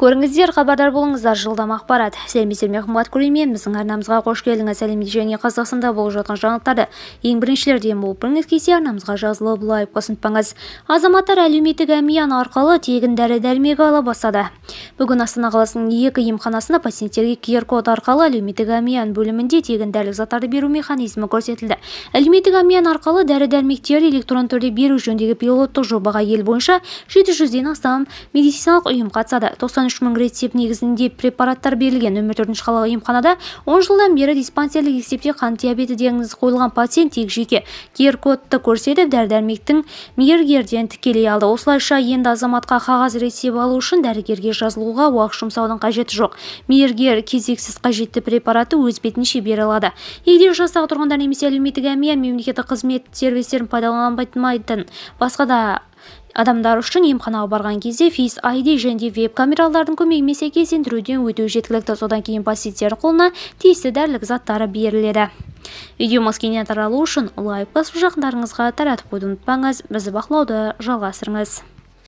Көріңіздер, хабардар болыңыздар, жылдам ақпарат. Сәлеметсіздер ме, қымбат көрермен, біздің арнамызға қош келдіңіз. Сәлеметсіздер және Қазақстанда болып жатқан жаңалықтарды ең біріншілерден болып біліңіз келсе, арнамызға жазылып лайк ұнытпаңыз. Азаматтар әлеуметтік әмиян арқылы тегін дәрі-дәрмек ала бастады. Бүгін Астана қаласының 2 емханасында пациенттерге QR-код арқылы әлеуметтік әмиян бөлімінде тегін дәрілік заттарды беру механизмі көрсетілді. Әлеуметтік әмиян арқылы дәрі-дәрмектерді электрон түрде беру жөніндегі пилоттық жобаға ел бойынша 700-ден астам медициналық ұйым қатысады. 93 мың рецепт негізінде препараттар берілген. Нөмір 4 қалалық емханада 10 жылдан бері диспансерлік есепте қант диабеті диагнозы қойылған пациент тек жеке QR-кодты көрсетіп, дәрі-дәрмектің мергерден тікелей алды. Осылайша енді азаматқа қағаз рецепт алу үшін дәрігерге жазылуға уақыт жұмсаудың қажеті жоқ. Мергер кезексіз қажетті препаратты өз бетінше бере алады. Егде жастағы тұрғындар немесе әлеуметтік әмиян мемлекеттік қызмет сервистерін пайдаланбайтын басқа да адамдар үшін емханаға барған кезде Face ID және веб-камералардың көмегімен сәйкестендіруден өту жеткілікті. Содан кейін пациенттердің қолына тиісті дәрілік заттары беріледі. Видеомыз кеңінен таралу үшін лайк басып жақындарыңызға таратып қойды ұмытпаңыз. Бізді бақылауды жалғастырыңыз.